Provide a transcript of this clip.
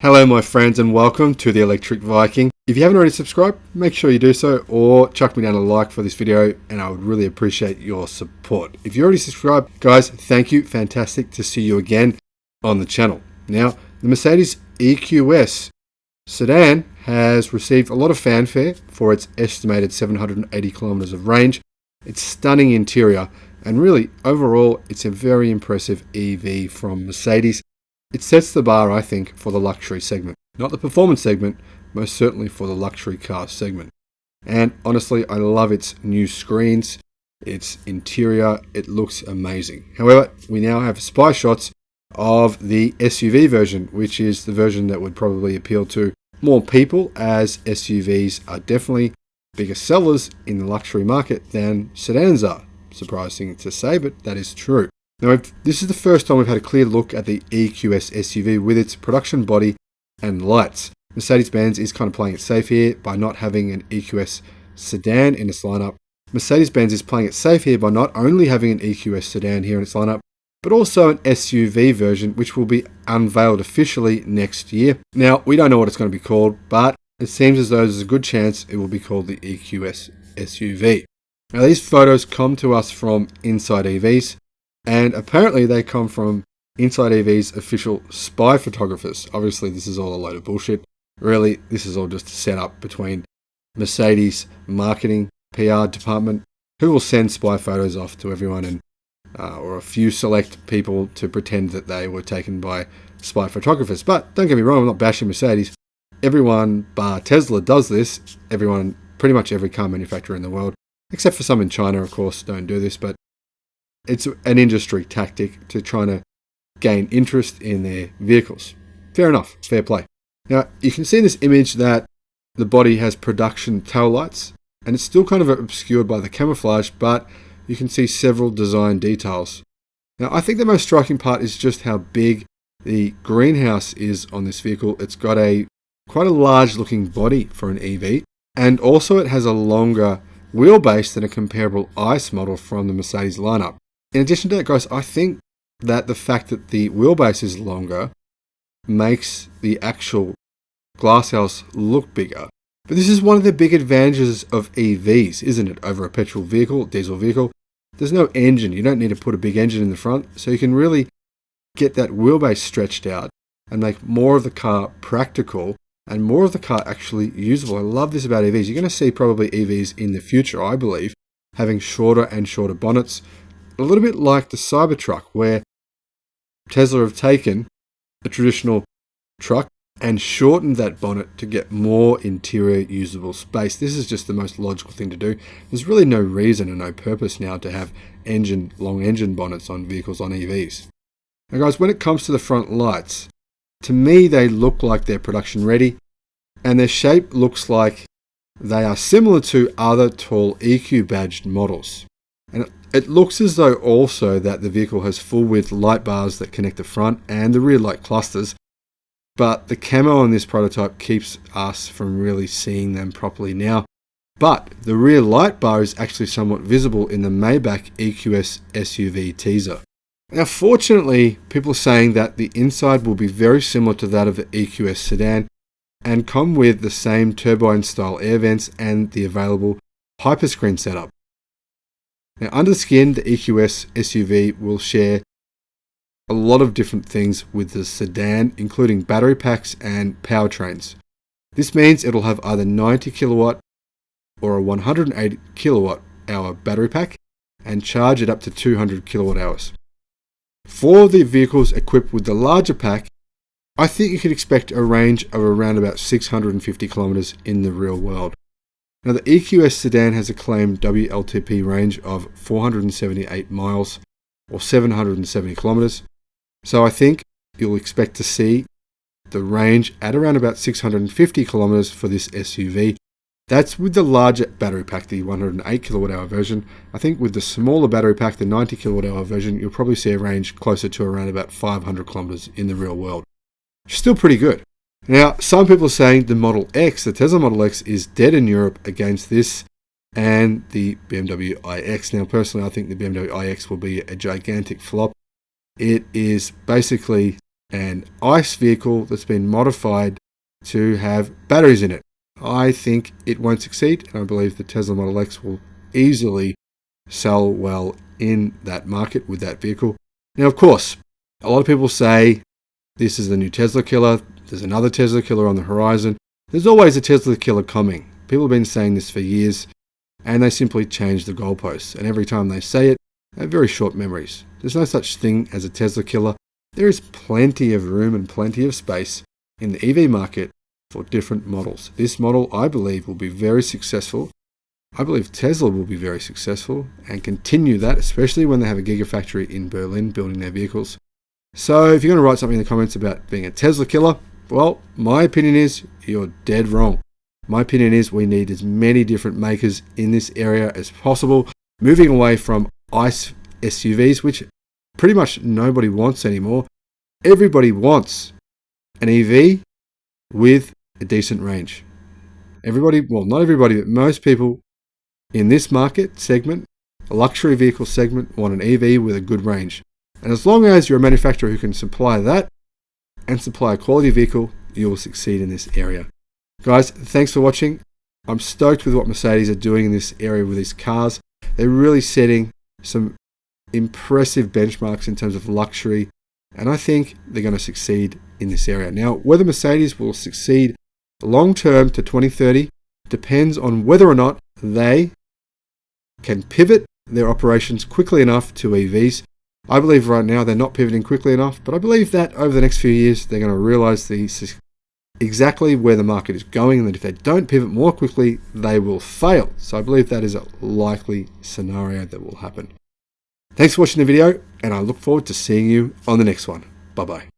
Hello my friends and welcome to the Electric Viking. If you haven't already subscribed, make sure you do so or chuck me down a like for this video and I would really appreciate your support. If you already subscribed, guys, thank you. Fantastic to see you again on the channel. Now, the Mercedes EQS sedan has received a lot of fanfare for its estimated 780 kilometers of range, its stunning interior, and really overall it's a very impressive EV from Mercedes. It sets the bar, I think, for the luxury segment. Not the performance segment, most certainly for the luxury car segment. And honestly, I love its new screens, its interior, it looks amazing. However, we now have spy shots of the SUV version, which is the version that would probably appeal to more people, as SUVs are definitely bigger sellers in the luxury market than sedans are. Surprising to say, but that is true. Now, this is the first time we've had a clear look at the EQS SUV with its production body and lights. Mercedes-Benz is kind of playing it safe here by not having an EQS sedan in its lineup. Mercedes-Benz is playing it safe here by not only having an EQS sedan here in its lineup, but also an SUV version, which will be unveiled officially next year. Now, we don't know what it's going to be called, but it seems as though there's a good chance it will be called the EQS SUV. Now, these photos come to us from Inside EVs. And apparently they come from Inside EV's official spy photographers. Obviously, this is all a load of bullshit. Really, this is all just a setup between Mercedes marketing PR department, who will send spy photos off to everyone and or a few select people to pretend that they were taken by spy photographers. But don't get me wrong, I'm not bashing Mercedes. Everyone bar Tesla does this. Everyone, pretty much every car manufacturer in the world, except for some in China, of course, don't do this. But it's an industry tactic to try to gain interest in their vehicles. Fair enough, fair play. Now, you can see in this image that the body has production tail lights, and it's still kind of obscured by the camouflage, but you can see several design details. Now, I think the most striking part is just how big the greenhouse is on this vehicle. It's got quite a large looking body for an EV, and also it has a longer wheelbase than a comparable ICE model from the Mercedes lineup. In addition to that, guys, I think that the fact that the wheelbase is longer makes the actual glasshouse look bigger. But this is one of the big advantages of EVs, isn't it, over a petrol vehicle, diesel vehicle? There's no engine. You don't need to put a big engine in the front, so you can really get that wheelbase stretched out and make more of the car practical and more of the car actually usable. I love this about EVs. You're going to see probably EVs in the future, I believe, having shorter and shorter bonnets. A little bit like the Cybertruck, where Tesla have taken a traditional truck and shortened that bonnet to get more interior usable space. This is just the most logical thing to do. There's really no reason and no purpose now to have long engine bonnets on vehicles on EVs. Now guys, when it comes to the front lights, to me they look like they're production ready, and their shape looks like they are similar to other tall EQ badged models. And it looks as though also that the vehicle has full width light bars that connect the front and the rear light clusters, but the camo on this prototype keeps us from really seeing them properly now. But the rear light bar is actually somewhat visible in the Maybach EQS SUV teaser. Now fortunately, people are saying that the inside will be very similar to that of the EQS sedan and come with the same turbine style air vents and the available hyperscreen setup. Now, under the skin, the EQS SUV will share a lot of different things with the sedan, including battery packs and powertrains. This means it'll have either 90 kilowatt or a 180 kilowatt hour battery pack and charge it up to 200 kilowatt hours. For the vehicles equipped with the larger pack, I think you could expect a range of around about 650 kilometers in the real world. Now, the EQS sedan has a claimed WLTP range of 478 miles or 770 kilometers. So I think you'll expect to see the range at around about 650 kilometers for this SUV. That's with the larger battery pack, the 108 kilowatt hour version. I think with the smaller battery pack, the 90 kilowatt hour version, you'll probably see a range closer to around about 500 kilometers in the real world. Still pretty good. Now, some people are saying the Model X, the Tesla Model X, is dead in Europe against this and the BMW iX. Now, personally, I think the BMW iX will be a gigantic flop. It is basically an ICE vehicle that's been modified to have batteries in it. I think it won't succeed, and I believe the Tesla Model X will easily sell well in that market with that vehicle. Now, of course, a lot of people say this is the new Tesla killer. There's another Tesla killer on the horizon. There's always a Tesla killer coming. People have been saying this for years, and they simply change the goalposts. And every time they say it, they have very short memories. There's no such thing as a Tesla killer. There is plenty of room and plenty of space in the EV market for different models. This model, I believe, will be very successful. I believe Tesla will be very successful and continue that, especially when they have a gigafactory in Berlin building their vehicles. So if you're going to write something in the comments about being a Tesla killer, well, my opinion is you're dead wrong. My opinion is we need as many different makers in this area as possible, moving away from ICE SUVs, which pretty much nobody wants anymore. Everybody wants an EV with a decent range. Everybody, well, not everybody, but most people in this market segment, a luxury vehicle segment, want an EV with a good range. And as long as you're a manufacturer who can supply that and supply a quality vehicle, you will succeed in this area. Guys, thanks for watching. I'm stoked with what Mercedes are doing in this area with these cars. They're really setting some impressive benchmarks in terms of luxury, and I think they're going to succeed in this area. Now, whether Mercedes will succeed long term to 2030 depends on whether or not they can pivot their operations quickly enough to EVs. I believe right now they're not pivoting quickly enough, but I believe that over the next few years they're going to realize exactly where the market is going, and that if they don't pivot more quickly, they will fail. So I believe that is a likely scenario that will happen. Thanks for watching the video, and I look forward to seeing you on the next one. Bye-bye.